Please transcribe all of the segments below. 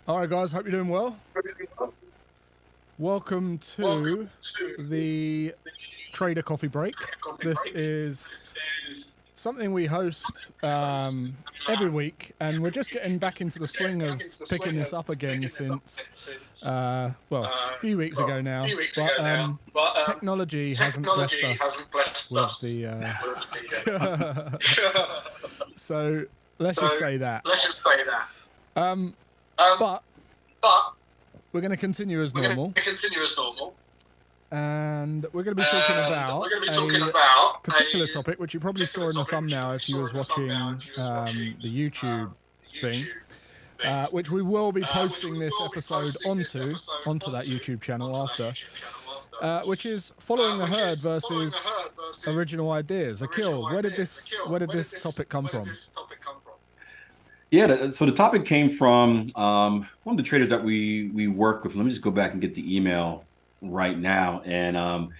All right, guys, hope you're doing well. Welcome to the Trader Coffee Break. This is something we host every week, and we're just getting back into the swing of picking this up again since, well, a few weeks ago now. But technology hasn't blessed us with the. So let's just say that. But we're going to continue as normal. And we're going to be talking about a particular topic, which you probably saw in the thumbnail if you was watching the YouTube thing, which we will be posting this episode onto that YouTube channel after, which is following the herd versus original ideas. Akil, where did this topic come from? Yeah, so the topic came from one of the traders that we work with. Let me just go back and get the email right now. And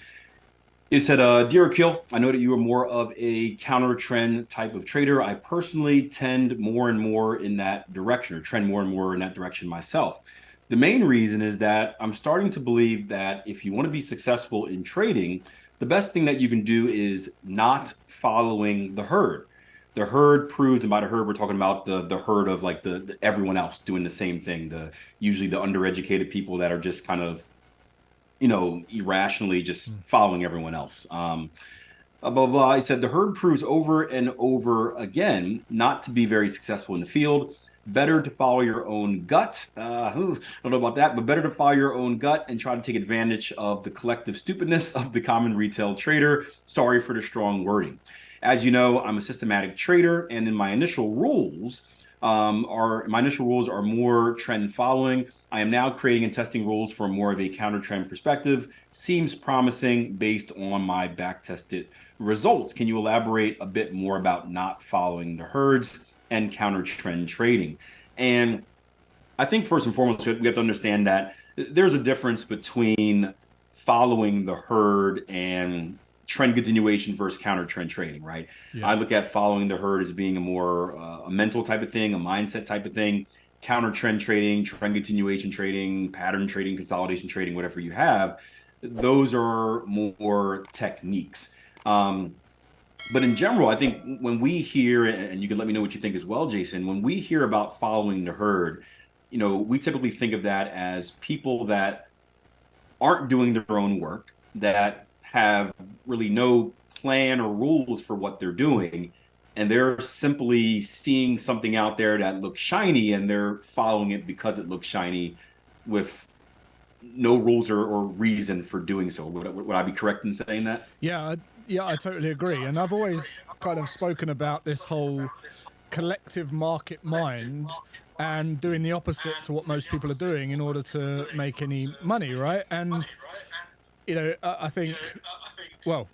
it said, Dear Akil, I know that you are more of a counter trend type of trader. I personally tend more and more in that direction, or trend more and more in that direction myself. The main reason is that I'm starting to believe that if you want to be successful in trading, the best thing that you can do is not following the herd. The herd proves, and by the herd, we're talking about the herd of like the everyone else doing the same thing. Usually the undereducated people that are just kind of, irrationally just following everyone else. Blah, blah, blah. He said the herd proves over and over again not to be very successful in the field. Better to follow your own gut. I don't know about that, but better to follow your own gut and try to take advantage of the collective stupidness of the common retail trader. Sorry for the strong wording. As you know, I'm a systematic trader, and in my initial rules are more trend following. I am now creating and testing rules for more of a counter trend perspective. Seems promising based on my back tested results. Can you elaborate a bit more about not following the herds and counter trend trading? And I think first and foremost, we have to understand that there's a difference between following the herd and trend continuation versus counter trend trading, right? Yeah. I look at following the herd as being a more a mental type of thing, a mindset type of thing. Counter trend trading, trend continuation trading, pattern trading, consolidation trading, whatever you have, those are more techniques. But in general, I think when we hear, and you can let me know what you think as well, Jason, when we hear about following the herd, we typically think of that as people that aren't doing their own work, that have really no plan or rules for what they're doing, and they're simply seeing something out there that looks shiny and they're following it because it looks shiny with no rules or reason for doing so. Would I be correct in saying that? Yeah, I totally agree. And I've always kind of spoken about this whole collective market mind and doing the opposite to what most people are doing in order to make any money, right? And I think, well,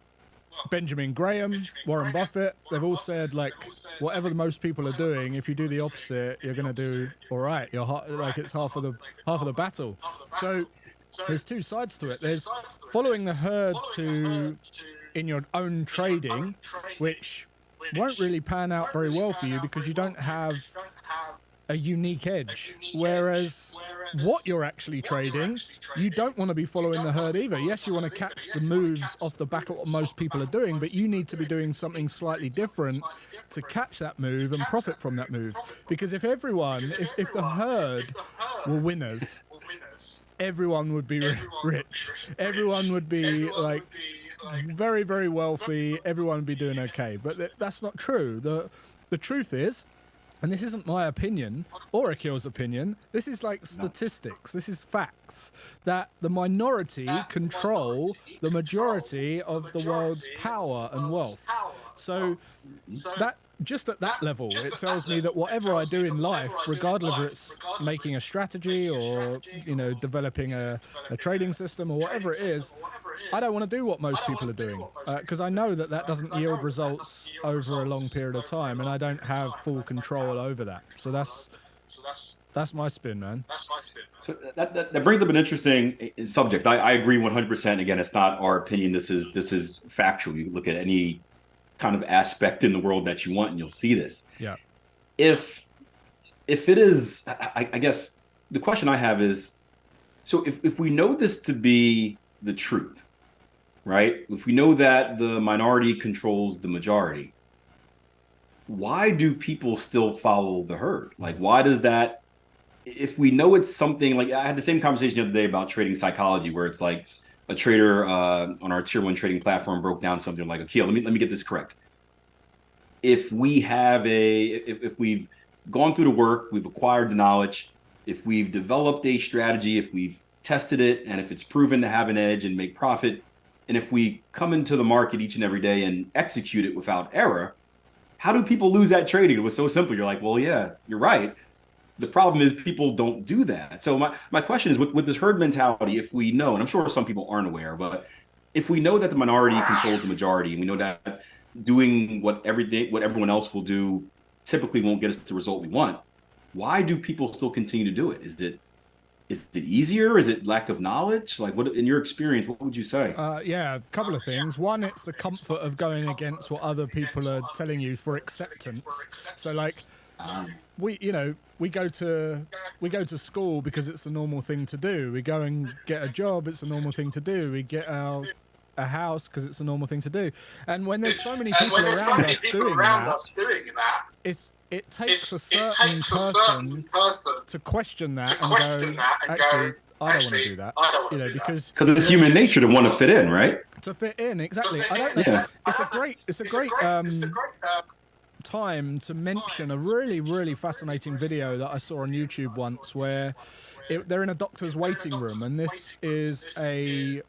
Benjamin Graham, Warren Buffett, they've all said, like, whatever the most people are doing, if you do the opposite, you're going to do all right. It's half of the battle. So there's two sides to it. There's following the herd in your own trading, which won't really pan out very well for you because you don't have a unique edge. Whereas what you're actually trading, you don't want to be following the herd either. Yes, you want to catch the moves off the back of what most people are doing, but you need to be doing something slightly different to catch that move and profit from that move. Because if the herd were winners, everyone would be rich. Everyone would be like very, very wealthy. Everyone would be doing okay. But that's not true. The truth is, and this isn't my opinion or Akil's opinion, this is like statistics, this is facts, that the minority control the majority of the world's power and wealth. So that just at that level, it tells me that whatever I do in life, regardless of it's making a strategy or, developing a trading system or whatever it is, I don't want to do what most people are doing because I know that doesn't yield results over a long period of time, and I don't have full control over that. So that's my spin, man. So that brings up an interesting subject. I agree 100%. Again, it's not our opinion. This is factual. You look at any kind of aspect in the world that you want, and you'll see this. Yeah. If it is, I guess, the question I have is, so if we know this to be the truth, right? If we know that the minority controls the majority, why do people still follow the herd? Like, why does that, if we know it's something like, I had the same conversation the other day about trading psychology, where it's like a trader on our tier one trading platform broke down something like, Akil, let me get this correct. If we have if we've gone through the work, we've acquired the knowledge, if we've developed a strategy, if we've tested it, and if it's proven to have an edge and make profit, and if we come into the market each and every day and execute it without error, how do people lose that trading? It was so simple. You're like, well, yeah, you're right. The problem is people don't do that. So my question is, with this herd mentality, if we know, and I'm sure some people aren't aware, but if we know that the minority controls the majority, and we know that doing what everyone else will do typically won't get us the result we want, why do people still continue to do it? Is it easier? Is it lack of knowledge? Like, what, in your experience, what would you say? Yeah, a couple of things. One, it's the comfort of going against what other people are telling you for acceptance. So like, we go to school because it's a normal thing to do. We go and get a job, it's a normal thing to do. We get a house because it's a normal thing to do. And when there's so many people around us doing that, it takes a certain person to question that and go, actually, I don't want to do that, because it's human nature to want to fit in, right? To fit in, exactly. I don't know. Yeah. It's a great time to mention a really fascinating video that I saw on YouTube once, where they're in a doctor's waiting room, and this is a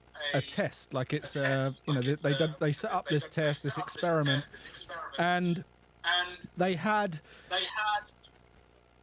test. Like, it's they set up this test, this experiment, and they had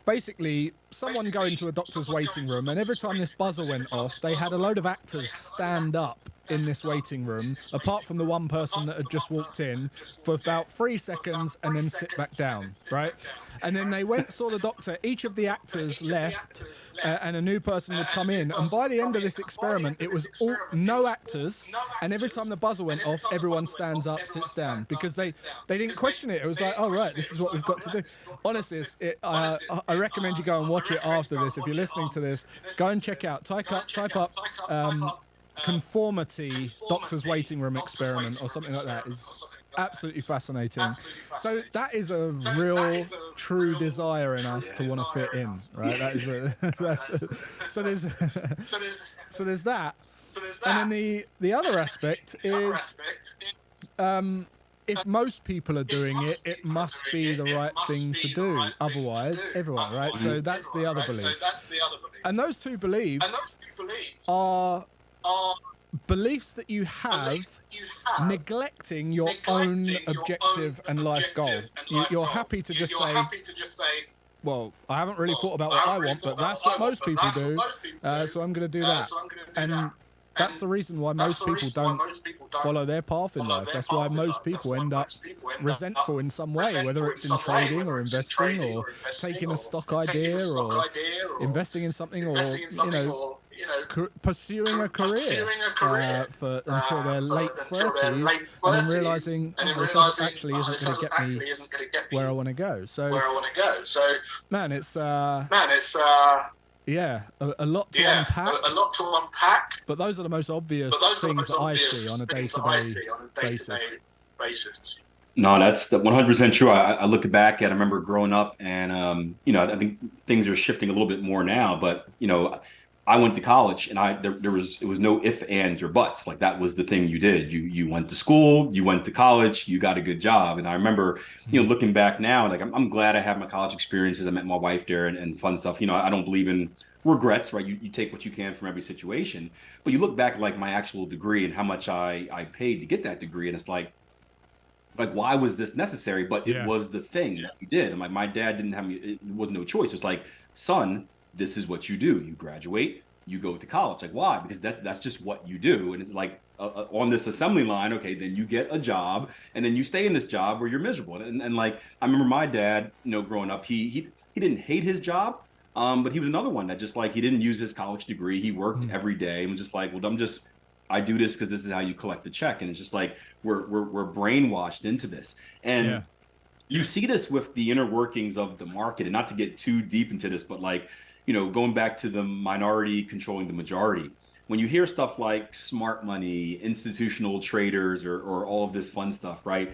basically someone go into a doctor's waiting room, and every time this buzzer went off, they had a load of actors stand up in this waiting room, apart from the one person that had just walked in, for about 3 seconds and then sit back down, right? And then they saw the doctor, each of the actors left, and a new person would come in. And by the end of this experiment, it was no actors, and every time the buzzer went off, everyone stands up, sits down, because they didn't question it. It was like, oh, right, this is what we've got to do. Honestly, I recommend you go and watch it after this. If you're listening to this, go and check out, type up conformity doctor's waiting room experiment or something like that. Is absolutely fascinating. So that is a real true desire in us to want to fit in, right? That is so there's that. And then the other aspect is, if most people are doing it, it must be the right thing to do. Otherwise, everyone, right? So that's the other belief. And those two beliefs are beliefs that you have neglecting your own objective and life goal. You're happy to just say, well, I haven't really thought about what I want, but that's what most people do, so I'm going to do that. And that's the reason why most people don't follow their path in life. That's why most people end up resentful in some way, whether it's in trading or investing or taking a stock idea or investing in something, or pursuing a career until their late 30s, and then realizing this actually isn't going to get me where I want to go. So, man, it's yeah, a lot to unpack. But those are the most obvious things that I see on a day-to-day basis. No, that's 100% true. I look back at, I remember growing up, and I think things are shifting a little bit more now, but I went to college, and it was no ifs, ands, or buts. Like, that was the thing you did. You went to school, you went to college, you got a good job. And I remember, looking back now, like, I'm glad I had my college experiences. I met my wife there and fun stuff. I don't believe in regrets, right? You take what you can from every situation. But you look back at, like, my actual degree and how much I paid to get that degree, and it's like, why was this necessary? But it was the thing that you did. And like, my dad didn't have me, it was no choice. It's like, son, this is what you do. You graduate, you go to college. Like, why? Because that's just what you do. And it's like, on this assembly line, okay, then you get a job, and then you stay in this job where you're miserable. And like, I remember my dad, growing up, he didn't hate his job, but he was another one that just, like, he didn't use his college degree. He worked every day and was just like, well, I do this because this is how you collect the check. And it's just like, we're brainwashed into this. And you see this with the inner workings of the market, and not to get too deep into this, but like, going back to the minority controlling the majority, when you hear stuff like smart money, institutional traders, or all of this fun stuff, right?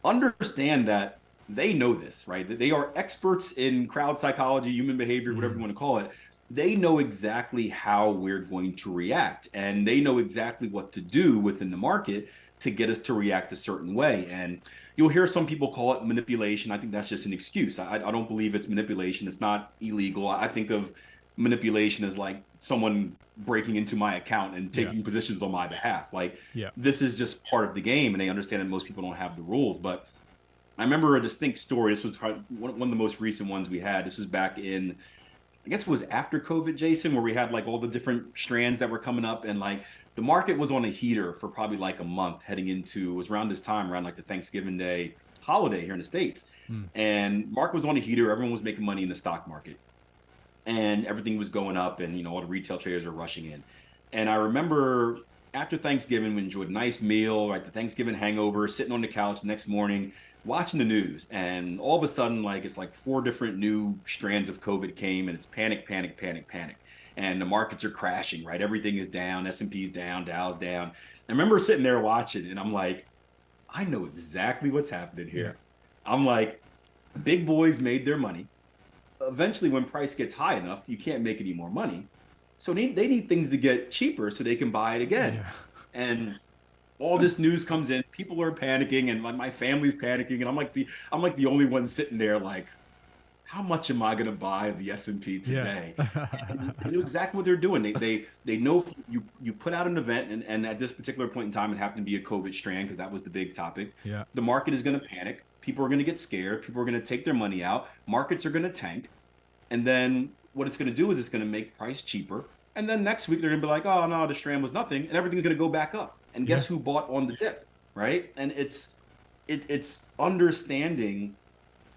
Understand that they know this, right? That they are experts in crowd psychology, human behavior, whatever you want to call it. They know exactly how we're going to react, and they know exactly what to do within the market to get us to react a certain way. And you'll hear some people call it manipulation. I think that's just an excuse. I don't believe it's manipulation. It's not illegal. I think of manipulation as like someone breaking into my account and taking positions on my behalf. Like, this is just part of the game, and they understand that most people don't have the rules. But I remember a distinct story. This was one of the most recent ones we had. This was back in, I guess it was after COVID, Jason, where we had like all the different strands that were coming up, and like the market was on a heater for probably like a month heading into, it was around this time, around like the Thanksgiving Day holiday here in the States. And market was on a heater. Everyone was making money in the stock market, and everything was going up, and all the retail traders are rushing in. And I remember after Thanksgiving, we enjoyed a nice meal, right? The Thanksgiving hangover, sitting on the couch the next morning, watching the news, and all of a sudden, like, it's like 4 different new strands of COVID came, and it's panic, panic, panic, panic. And the markets are crashing, right? Everything is down, S&P's down, Dow's down. I remember sitting there watching, and I'm like, I know exactly what's happening here. I'm like, big boys made their money. Eventually, when price gets high enough, you can't make any more money. So they need things to get cheaper so they can buy it again. And all this news comes in, people are panicking, and my family's panicking, and I'm like the only one sitting there like, how much am I going to buy the S&P today? And they know exactly what they're doing. They know you put out an event, and at this particular point in time, it happened to be a COVID strand because that was the big topic. The market is going to panic. People are going to get scared. People are going to take their money out. Markets are going to tank. And then what it's going to do is it's going to make price cheaper. And then next week, they're going to be like, oh, no, the strand was nothing. And everything's going to go back up. And guess who bought on the dip, right? And it's understanding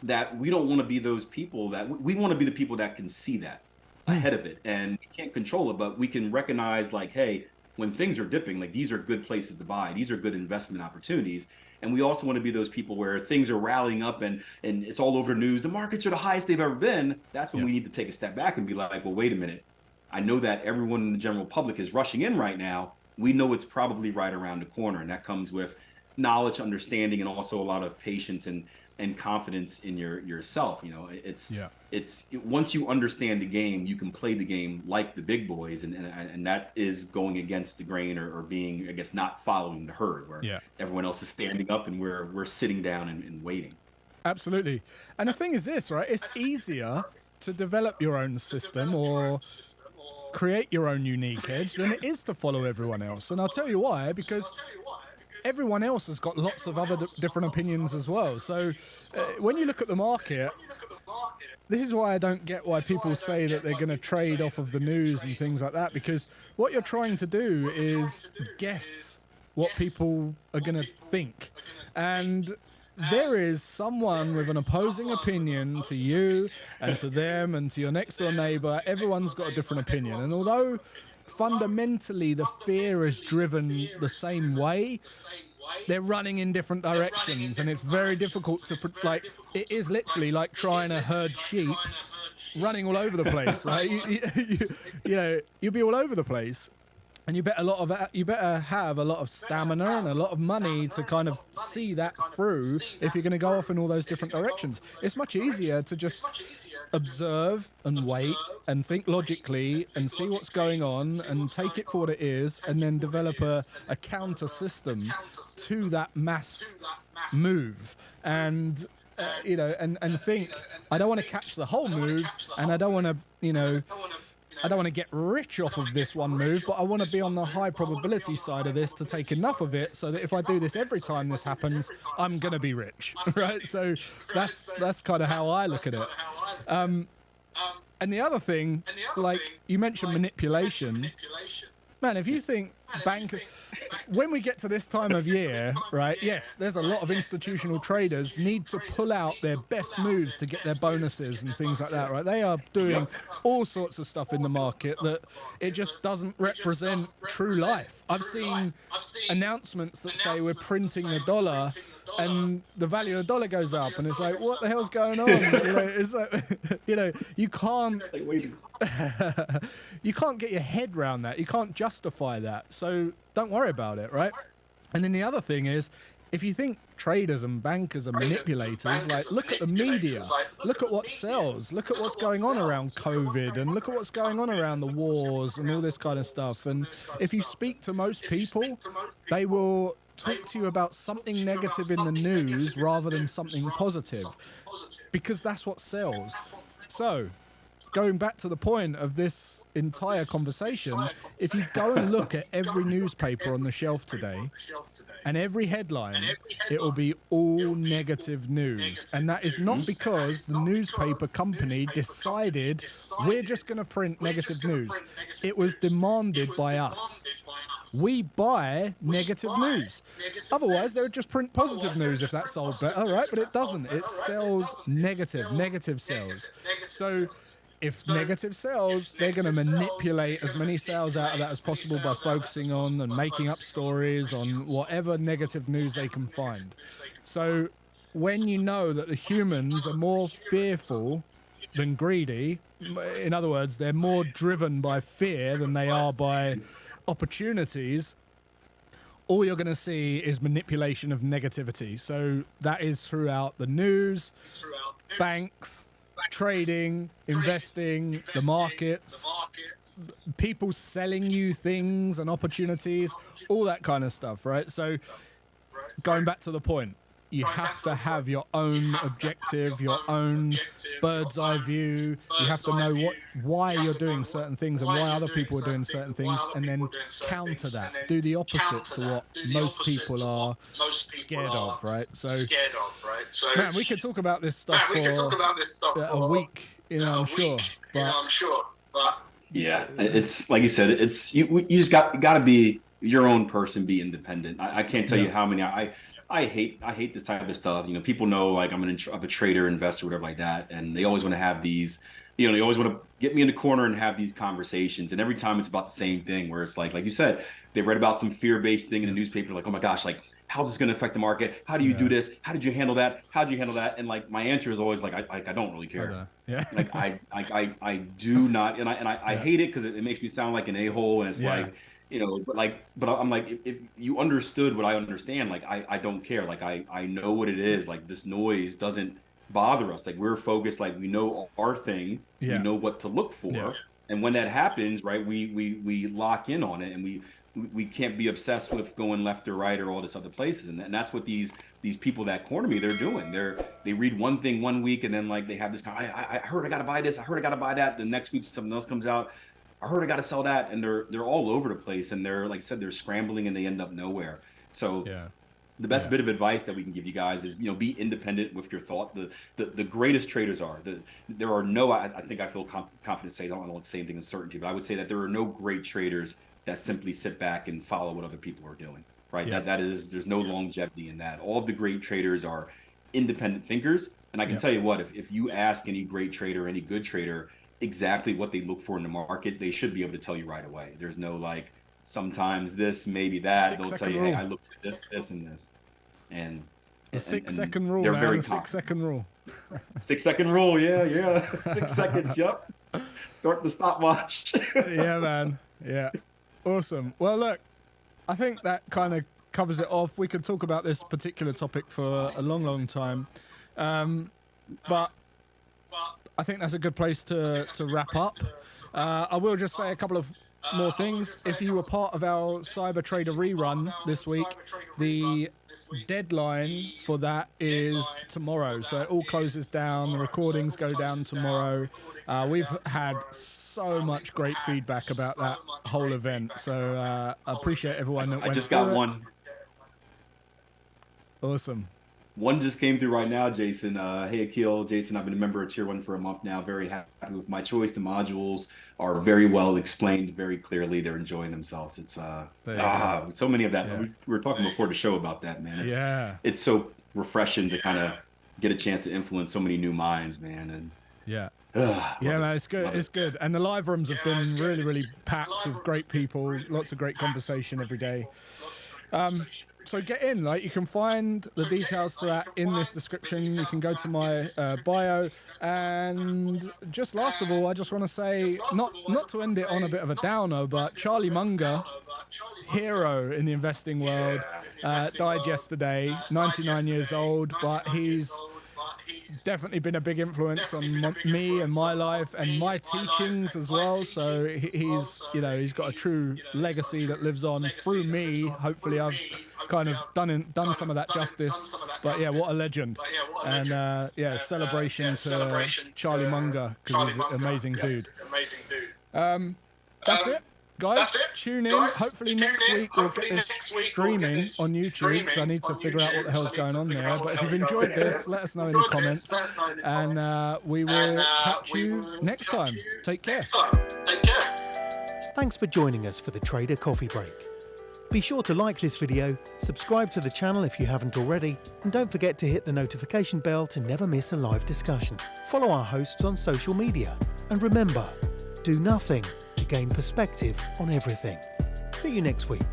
that we don't want to be those people, that we want to be the people that can see that ahead of it. And we can't control it, but we can recognize, like, hey, when things are dipping, like, these are good places to buy. These are good investment opportunities. And we also want to be those people where things are rallying up and it's all over the news. The markets are the highest they've ever been. That's when we need to take a step back and be like, well, wait a minute. I know that everyone in the general public is rushing in right now. We know it's probably right around the corner. And that comes with knowledge, understanding, and also a lot of patience and confidence in yourself. It's once you understand the game, you can play the game like the big boys, and that is going against the grain or being, I guess, not following the herd, where everyone else is standing up and we're sitting down and waiting. Absolutely. And the thing is this, right? It's easier to develop your own system or create your own unique edge than it is to follow everyone else. And I'll tell you why, because everyone else has got lots of other different opinions as well. So when you look at the market, this is why I don't get why people say that they're going to trade off of the news and things like that, because what you're trying to do is guess what people are going to think. And there is someone with an opposing opinion to you and to them and to your next door neighbor. Everyone's got a different opinion. And although fundamentally the fear is driven the same way, they're running in different directions, and it's very difficult to, like, it is literally like trying to herd sheep running all over the place. Right? You'll be all over the place, and you better have a lot of stamina and a lot of money to kind of see that through if you're going to go off in all those different directions. It's much easier to just observe and wait and think logically and see what's going on and take it for what it is, and then develop a counter system to that mass move. And and think, I don't want to catch the whole move, and I don't want to get rich off of this one move, but I want to be on the high probability side of this to take enough of it so that if I do this every time this happens, I'm going to be rich, right? So that's kind of how I look at it. And the other thing, like you mentioned manipulation, man, if you think when we get to this time of year, right, yes, there's a lot of institutional traders need to pull out their best moves to get their bonuses and things like that, right? They are doing all sorts of stuff in the market that it just doesn't represent true life. I've seen announcements that say we're printing the dollar and the value of the dollar goes up, and it's like, what the hell's going on? You know, it's like, you know, you can't you can't get your head around that. You can't justify that. So don't worry about it, right? And then the other thing is, if you think traders and bankers are manipulators, like, look at the media, look at what sells, look at what's going on around COVID, and look at what's going on around the wars and all this kind of stuff. And if you speak to most people, they will talk to you about something negative in the news rather than something positive, because that's what sells. So going back to the point of this entire conversation, if you go and look at every newspaper on the shelf today, and every headline, it will be all negative news. And that is not because the newspaper company decided we're just going to print negative news. It was demanded by us. We buy negative news. Otherwise, they would just print positive news if that sold better, right? But it doesn't. It sells negative. Negative sells. So if negative sells, they're going to manipulate as many sales out of that as possible by focusing on and making up stories on whatever negative news they can find. So when you know that the humans are more fearful than greedy, in other words, they're more driven by fear than they are by opportunities, all you're going to see is manipulation of negativity. So that is throughout the news, banks, trading, investing, the markets, people selling you things and opportunities, all that kind of stuff, right? So going back to the point, you have to have your own objective, your own bird's eye view. You have to know why you're doing certain things and why other people are doing certain things, and then counter that. Do the opposite to what most people are scared of, right? So, man, we could talk about this stuff for a week, you know, I'm sure. But yeah, it's like you said, it's you just got to be your own person, be independent. I can't tell you how many I hate this type of stuff. You know, people know, like, I'm a trader, investor, whatever like that, and they always want to have these, you know, they always want to get me in the corner and have these conversations. And every time it's about the same thing, where it's like you said, they read about some fear-based thing in the newspaper, like, oh my gosh, like, how's this going to affect the market? How do you do this? How did you handle that? How did you handle that? And like, my answer is always like, I don't really care. Like, I do not, and I hate it because it makes me sound like an a-hole, and it's like, you know, but I'm like, if you understood what I understand, like, I don't care. Like, I know what it is. Like, this noise doesn't bother us. Like, we're focused, like, we know our thing, we know what to look for. And when that happens, right, we lock in on it, and we can't be obsessed with going left or right or all this other places. And that's what these people that corner me, they're doing. They read one thing one week, and then, like, they have this kind of, I heard I got to buy this. I heard I got to buy that. The next week, something else comes out. I heard I got to sell that, and they're all over the place, and they're, like I said, they're scrambling, and they end up nowhere. So the best bit of advice that we can give you guys is, you know, be independent with your thought. The greatest traders are there are no, I think I feel confident to say, I don't want to say anything in certainty, but I would say that there are no great traders that simply sit back and follow what other people are doing, right? That is, there's no longevity in that. All of the great traders are independent thinkers, and I can tell you what, if you ask any great trader, any good trader, exactly what they look for in the market, they should be able to tell you right away. There's no, like, sometimes this, maybe that. They'll tell you, hey, I look for this, this, and this. And the 6 second rule, they're man. very The 6 second rule. 6 second rule, yeah. 6 seconds, yep. Start the stopwatch. Yeah, man. Yeah. Awesome. Well, look, I think that kind of covers it off. We could talk about this particular topic for a long, long time. But I think that's a good place to wrap up. I will just say a couple of more things. If you were part of our Cyber Trader rerun this week, the deadline for that is tomorrow. So it all closes down. The recordings go down tomorrow. We've had so much great feedback about that whole event. So I appreciate everyone that went. I just got one. Awesome. One just came through right now, Jason. Hey, Akil, Jason, I've been a member of Tier 1 for a month now. Very happy with my choice. The modules are very well explained, very clearly. They're enjoying themselves. It's so many of that. Yeah. We were talking before the show about that, man. It's so refreshing to kind of get a chance to influence so many new minds, man. And man, it's good. It's good. And the live rooms have been really, really packed with great people. Lots of great conversation every day. So get in, like you can find the details to that in this description. You can go to my bio. And just last of all, I just want to say, not to end it on a bit of a downer, but Charlie Munger, hero in the investing world, died yesterday, 99 years old, but he's definitely been a big influence on me and my life and my teachings as well. So he's got a true legacy that lives on through me. Hopefully I've kind of done some of that justice. But yeah, what a legend. And celebration to Charlie Munger, because he's an amazing dude. That's it. Guys, tune in. Hopefully next week we'll get this streaming on YouTube, because I need to figure out what the hell's going on there. But if you've enjoyed this, let us know in the comments, and we will catch you next time. Take care. Thanks for joining us for the Trader Coffee Break. Be sure to like this video, subscribe to the channel if you haven't already, and don't forget to hit the notification bell to never miss a live discussion. Follow our hosts on social media, and remember, do nothing to gain perspective on everything. See you next week.